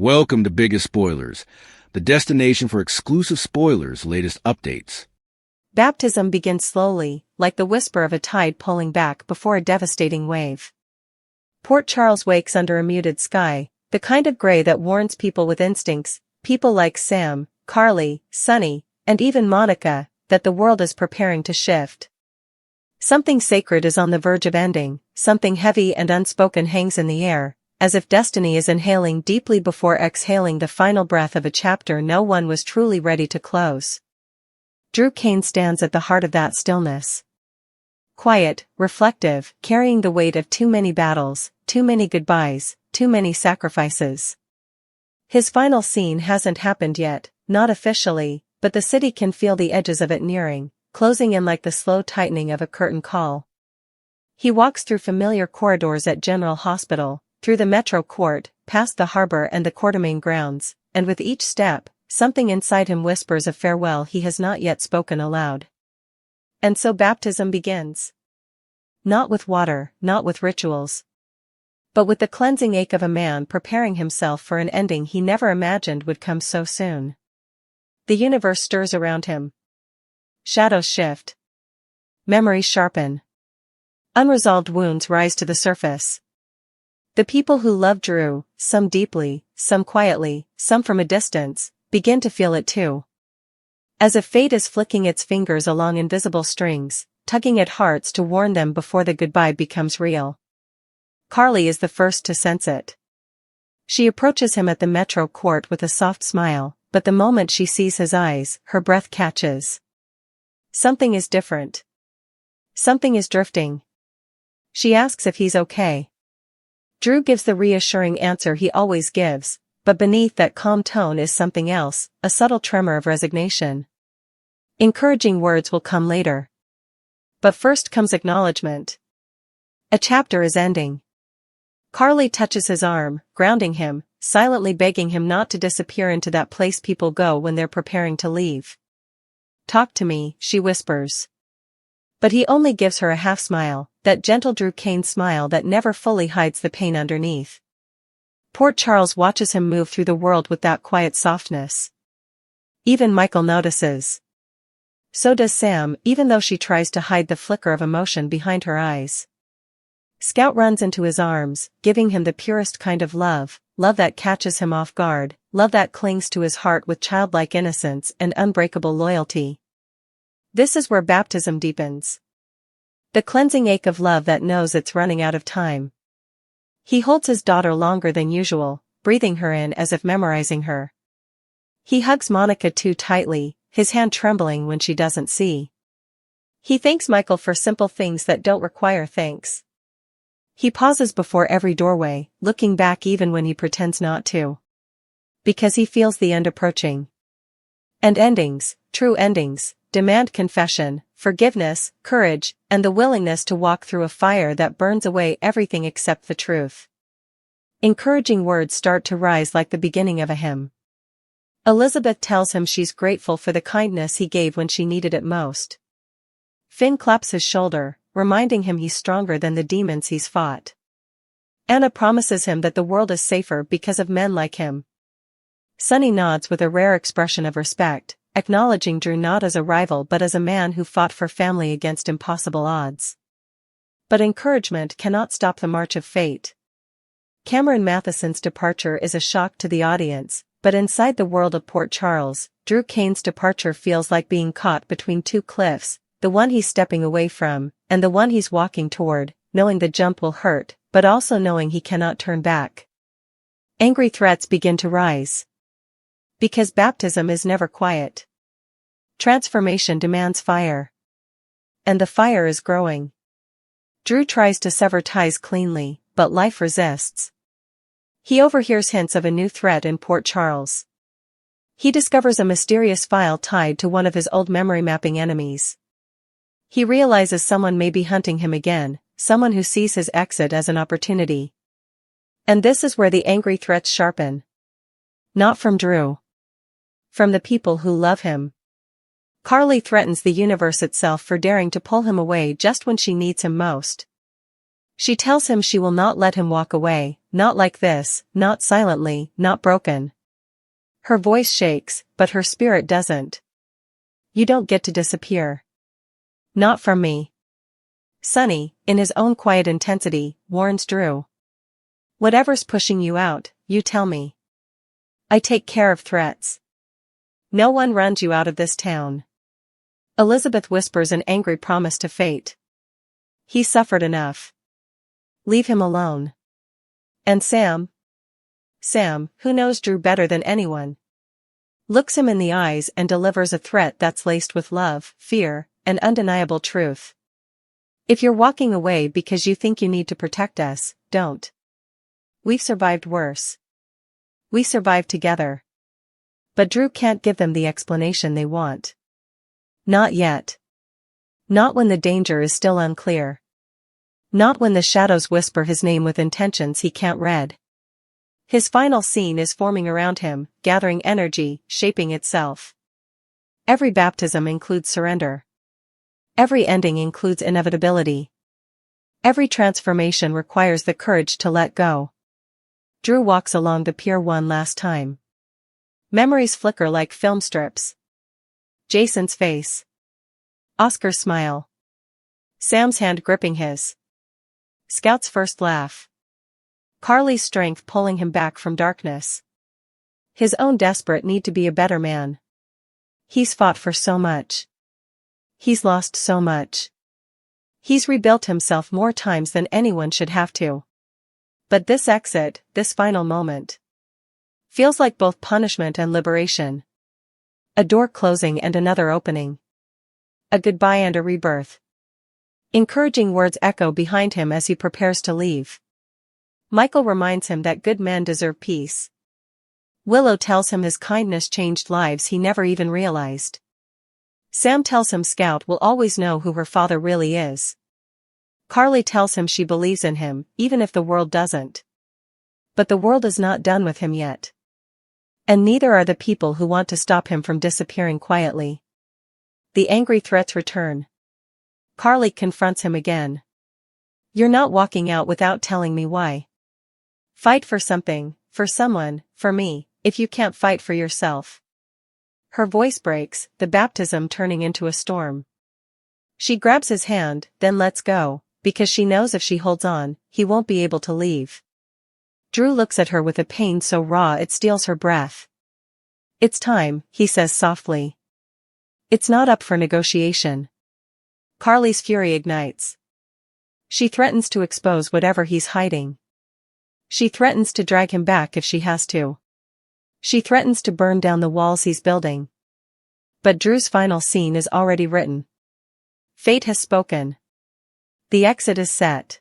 Welcome to Biggest Spoilars, the destination for exclusive spoilers, latest updates. Baptism begins slowly, like the whisper of a tide pulling back before a devastating wave. Port Charles wakes under a muted sky, the kind of gray that warns people with instincts, people like Sam, Carly, Sunny, and even Monica, that the world is preparing to shift. Something sacred is on the verge of ending, something heavy and unspoken hangs in the air, as if destiny is inhaling deeply before exhaling the final breath of a chapter no one was truly ready to close. Drew Kane stands at the heart of that stillness. Quiet, reflective, carrying the weight of too many battles, too many goodbyes, too many sacrifices. His final scene hasn't happened yet, not officially, but the city can feel the edges of it nearing, closing in like the slow tightening of a curtain call. He walks through familiar corridors at General Hospital, through the Metro Court, past the harbor and the Quartermain grounds, and with each step, something inside him whispers a farewell he has not yet spoken aloud. And so baptism begins. Not with water, not with rituals, but with the cleansing ache of a man preparing himself for an ending he never imagined would come so soon. The universe stirs around him. Shadows shift. Memories sharpen. Unresolved wounds rise to the surface. The people who loved Drew, some deeply, some quietly, some from a distance, begin to feel it too. As if fate is flicking its fingers along invisible strings, tugging at hearts to warn them before the goodbye becomes real. Carly is the first to sense it. She approaches him at the Metro Court with a soft smile, but the moment she sees his eyes, her breath catches. Something is different. Something is drifting. She asks if he's okay. Drew gives the reassuring answer he always gives, but beneath that calm tone is something else, a subtle tremor of resignation. Encouraging words will come later. But first comes acknowledgement. A chapter is ending. Carly touches his arm, grounding him, silently begging him not to disappear into that place people go when they're preparing to leave. "Talk to me," she whispers. But he only gives her a half-smile, that gentle Drew Kane smile that never fully hides the pain underneath. Port Charles watches him move through the world with that quiet softness. Even Michael notices. So does Sam, even though she tries to hide the flicker of emotion behind her eyes. Scout runs into his arms, giving him the purest kind of love, love that catches him off guard, love that clings to his heart with childlike innocence and unbreakable loyalty. This is where baptism deepens. The cleansing ache of love that knows it's running out of time. He holds his daughter longer than usual, breathing her in as if memorizing her. He hugs Monica too tightly, his hand trembling when she doesn't see. He thanks Michael for simple things that don't require thanks. He pauses before every doorway, looking back even when he pretends not to. Because he feels the end approaching. And endings, true endings, demand confession, forgiveness, courage, and the willingness to walk through a fire that burns away everything except the truth. Encouraging words start to rise like the beginning of a hymn. Elizabeth tells him she's grateful for the kindness he gave when she needed it most. Finn claps his shoulder, reminding him he's stronger than the demons he's fought. Anna promises him that the world is safer because of men like him. Sunny nods with a rare expression of respect, acknowledging Drew not as a rival but as a man who fought for family against impossible odds. But encouragement cannot stop the march of fate. Cameron Mathison's departure is a shock to the audience, but inside the world of Port Charles, Drew Kane's departure feels like being caught between two cliffs, the one he's stepping away from, and the one he's walking toward, knowing the jump will hurt, but also knowing he cannot turn back. Angry threats begin to rise. Because baptism is never quiet. Transformation demands fire. And the fire is growing. Drew tries to sever ties cleanly, but life resists. He overhears hints of a new threat in Port Charles. He discovers a mysterious file tied to one of his old memory mapping enemies. He realizes someone may be hunting him again, someone who sees his exit as an opportunity. And this is where the angry threats sharpen. Not from Drew. From the people who love him. Carly threatens the universe itself for daring to pull him away just when she needs him most. She tells him she will not let him walk away, not like this, not silently, not broken. Her voice shakes, but her spirit doesn't. You don't get to disappear. Not from me. Sonny, in his own quiet intensity, warns Drew. Whatever's pushing you out, you tell me. I take care of threats. No one runs you out of this town. Elizabeth whispers an angry promise to fate. He suffered enough. Leave him alone. And Sam? Sam, who knows Drew better than anyone, looks him in the eyes and delivers a threat that's laced with love, fear, and undeniable truth. If you're walking away because you think you need to protect us, don't. We've survived worse. We survived together. But Drew can't give them the explanation they want. Not yet. Not when the danger is still unclear. Not when the shadows whisper his name with intentions he can't read. His final scene is forming around him, gathering energy, shaping itself. Every baptism includes surrender. Every ending includes inevitability. Every transformation requires the courage to let go. Drew walks along the pier one last time. Memories flicker like film strips. Jason's face. Oscar's smile. Sam's hand gripping his. Scout's first laugh. Carly's strength pulling him back from darkness. His own desperate need to be a better man. He's fought for so much. He's lost so much. He's rebuilt himself more times than anyone should have to. But this exit, this final moment, feels like both punishment and liberation. A door closing and another opening. A goodbye and a rebirth. Encouraging words echo behind him as he prepares to leave. Michael reminds him that good men deserve peace. Willow tells him his kindness changed lives he never even realized. Sam tells him Scout will always know who her father really is. Carly tells him she believes in him, even if the world doesn't. But the world is not done with him yet. And neither are the people who want to stop him from disappearing quietly. The angry threats return. Carly confronts him again. You're not walking out without telling me why. Fight for something, for someone, for me, if you can't fight for yourself. Her voice breaks, the baptism turning into a storm. She grabs his hand, then lets go, because she knows if she holds on, he won't be able to leave. Drew looks at her with a pain so raw it steals her breath. It's time, he says softly. It's not up for negotiation. Carly's fury ignites. She threatens to expose whatever he's hiding. She threatens to drag him back if she has to. She threatens to burn down the walls he's building. But Drew's final scene is already written. Fate has spoken. The exit is set.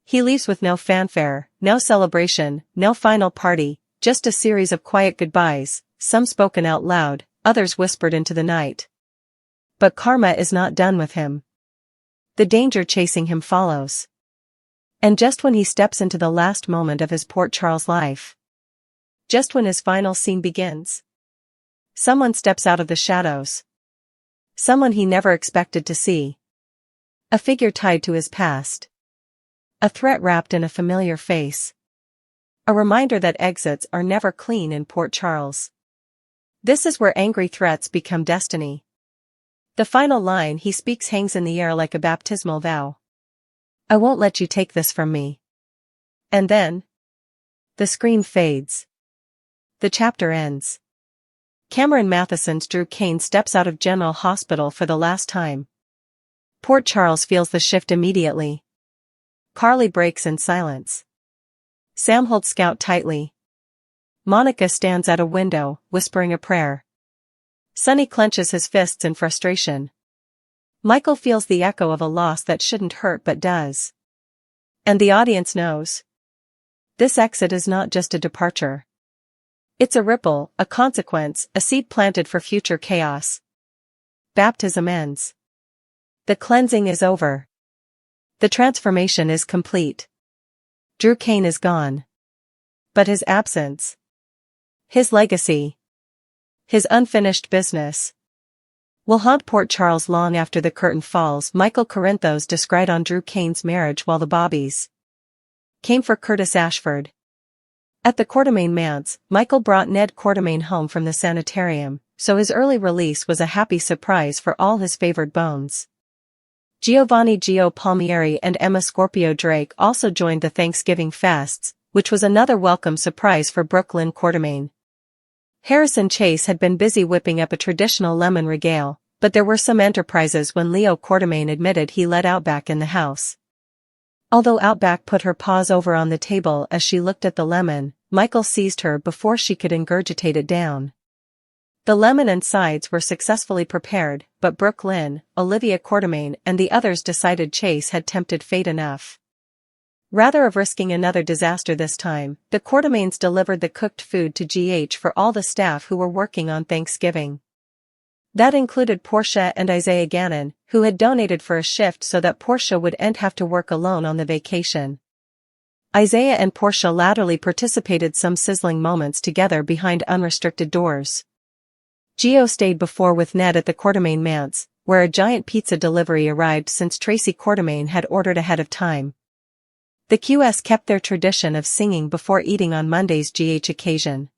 He leaves with no fanfare, no celebration, no final party, just a series of quiet goodbyes, some spoken out loud, others whispered into the night. But karma is not done with him. The danger chasing him follows. And just when he steps into the last moment of his Port Charles life, just when his final scene begins, someone steps out of the shadows. Someone he never expected to see. A figure tied to his past. A threat wrapped in a familiar face. A reminder that exits are never clean in Port Charles. This is where angry threats become destiny. The final line he speaks hangs in the air like a baptismal vow. I won't let you take this from me. And then, the screen fades. The chapter ends. Cameron Matheson's Drew Kane steps out of General Hospital for the last time. Port Charles feels the shift immediately. Carly breaks in silence. Sam holds Scout tightly. Monica stands at a window, whispering a prayer. Sonny clenches his fists in frustration. Michael feels the echo of a loss that shouldn't hurt but does. And the audience knows. This exit is not just a departure. It's a ripple, a consequence, a seed planted for future chaos. Baptism ends. The cleansing is over. The transformation is complete. Drew Kane is gone. But his absence, his legacy, his unfinished business, will haunt Port Charles long after the curtain falls. Michael Corinthos descried on Drew Kane's marriage while the Bobbies came for Curtis Ashford. At the Quartermaine manse, Michael brought Ned Quartermaine home from the sanitarium, so his early release was a happy surprise for all his favored bones. Giovanni Gio Palmieri and Emma Scorpio Drake also joined the Thanksgiving fests, which was another welcome surprise for Brooklyn Quartermaine. Harrison Chase had been busy whipping up a traditional lemon regale, but there were some enterprises when Leo Quartermaine admitted he let Outback in the house. Although Outback put her paws over on the table as she looked at the lemon, Michael seized her before she could ingurgitate it down. The lemon and sides were successfully prepared, but Brooklyn, Olivia Quartermaine and the others decided Chase had tempted fate enough. Rather of risking another disaster this time, the Quartermaines delivered the cooked food to GH for all the staff who were working on Thanksgiving. That included Portia and Isaiah Gannon, who had donated for a shift so that Portia wouldn't have to work alone on the vacation. Isaiah and Portia latterly participated some sizzling moments together behind unrestricted doors. Gio stayed before with Ned at the Quartermaine manse, where a giant pizza delivery arrived since Tracy Quartermaine had ordered ahead of time. The QS kept their tradition of singing before eating on Monday's GH occasion.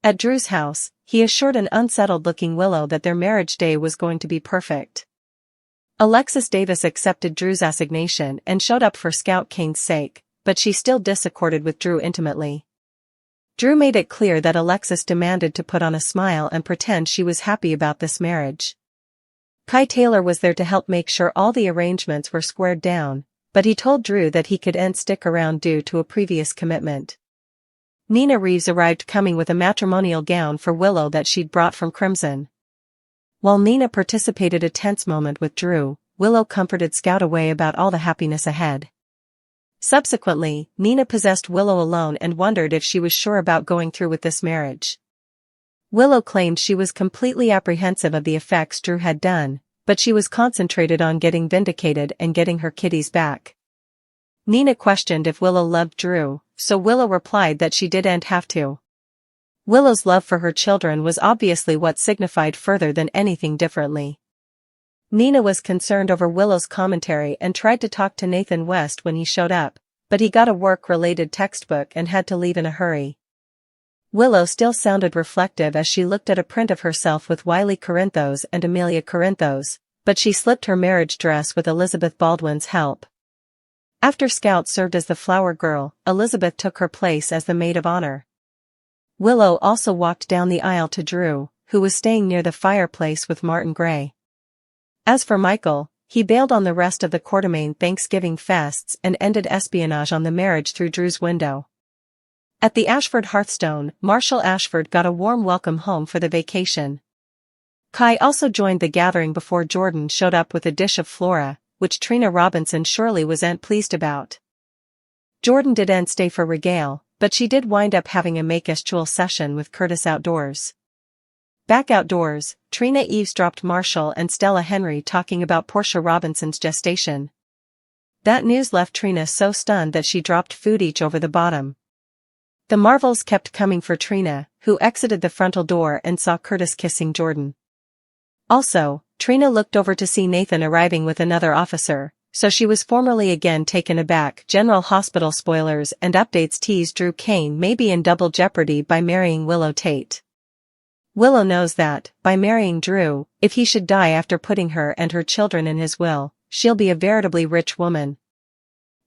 At Drew's house, he assured an unsettled-looking Willow that their marriage day was going to be perfect. Alexis Davis accepted Drew's assignation and showed up for Scout Kane's sake, but she still disaccorded with Drew intimately. Drew made it clear that Alexis demanded to put on a smile and pretend she was happy about this marriage. Kai Taylor was there to help make sure all the arrangements were squared down, but he told Drew that he couldn't stick around due to a previous commitment. Nina Reeves arrived coming with a matrimonial gown for Willow that she'd brought from Crimson. While Nina participated a tense moment with Drew, Willow comforted Scout away about all the happiness ahead. Subsequently, Nina possessed Willow alone and wondered if she was sure about going through with this marriage. Willow claimed she was completely apprehensive of the effects Drew had done, but she was concentrated on getting vindicated and getting her kitties back. Nina questioned if Willow loved Drew, so Willow replied that she didn't have to. Willow's love for her children was obviously what signified further than anything differently. Nina was concerned over Willow's commentary and tried to talk to Nathan West when he showed up, but he got a work-related textbook and had to leave in a hurry. Willow still sounded reflective as she looked at a print of herself with Wiley Corinthos and Amelia Corinthos, but she slipped her marriage dress with Elizabeth Baldwin's help. After Scout served as the flower girl, Elizabeth took her place as the maid of honor. Willow also walked down the aisle to Drew, who was staying near the fireplace with Martin Gray. As for Michael, he bailed on the rest of the Quartermaine Thanksgiving fests and ended espionage on the marriage through Drew's window. At the Ashford hearthstone, Marshall Ashford got a warm welcome home for the vacation. Kai also joined the gathering before Jordan showed up with a dish of flora, which Trina Robinson surely wasn't pleased about. Jordan didn't stay for regale, but she did wind up having a make-us-jewel session with Curtis outdoors. Back outdoors, Trina eavesdropped Marshall and Stella Henry talking about Portia Robinson's gestation. That news left Trina so stunned that she dropped food each over the bottom. The Marvels kept coming for Trina, who exited the frontal door and saw Curtis kissing Jordan. Also, Trina looked over to see Nathan arriving with another officer, so she was formally again taken aback. General Hospital spoilers and updates tease Drew Kane may be in double jeopardy by marrying Willow Tate. Willow knows that, by marrying Drew, if he should die after putting her and her children in his will, she'll be a veritably rich woman.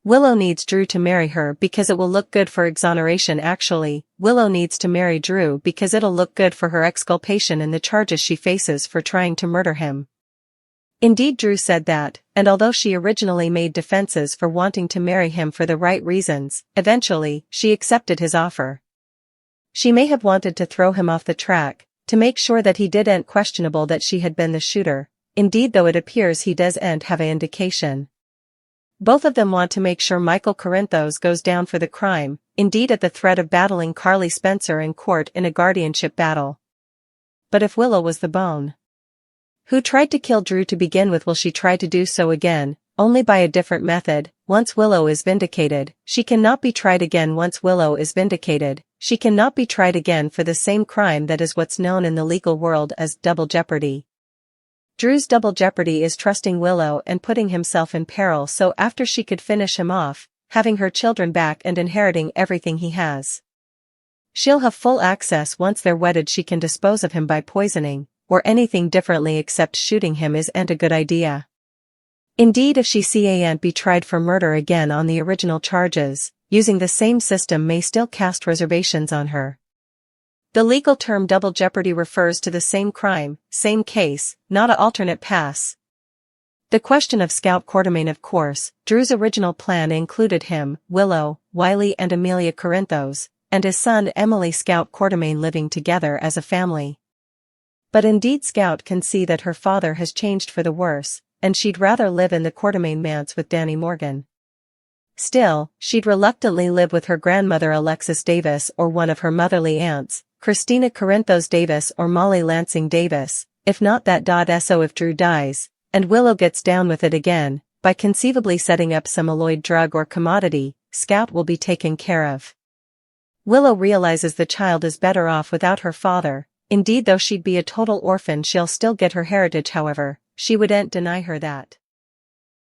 Willow needs Drew to marry her because it will look good for exoneration. Actually, Willow needs to marry Drew because it'll look good for her exculpation in the charges she faces for trying to murder him. Indeed, Drew said that, and although she originally made defenses for wanting to marry him for the right reasons, eventually, she accepted his offer. She may have wanted to throw him off the track, to make sure that he didn't questionable that she had been the shooter, indeed though it appears he doesn't have an indication. Both of them want to make sure Michael Corinthos goes down for the crime, indeed at the threat of battling Carly Spencer in court in a guardianship battle. But if Willow was the bone who tried to kill Drew to begin with, will she try to do so again, only by a different method? Once Willow is vindicated, she cannot be tried again. Once Willow is vindicated, she cannot be tried again for the same crime. That is what's known in the legal world as double jeopardy. Drew's double jeopardy is trusting Willow and putting himself in peril so after she could finish him off, having her children back and inheriting everything he has. She'll have full access once they're wedded. She can dispose of him by poisoning, or anything differently except shooting him isn't a good idea. Indeed, if she can't be tried for murder again on the original charges, using the same system may still cast reservations on her. The legal term double jeopardy refers to the same crime, same case, not a alternate pass. The question of Scout Quartermain. Of course, Drew's original plan included him, Willow, Wiley and Amelia Corinthos, and his son Emily Scout Quartermain living together as a family. But indeed Scout can see that her father has changed for the worse, and she'd rather live in the Quartermain manse with Danny Morgan. Still, she'd reluctantly live with her grandmother Alexis Davis or one of her motherly aunts, Christina Corinthos Davis or Molly Lansing Davis, if not that. So if Drew dies, and Willow gets down with it again, by conceivably setting up some alloyed drug or commodity, Scout will be taken care of. Willow realizes the child is better off without her father. Indeed, though she'd be a total orphan, she'll still get her heritage. However, she wouldn't deny her that.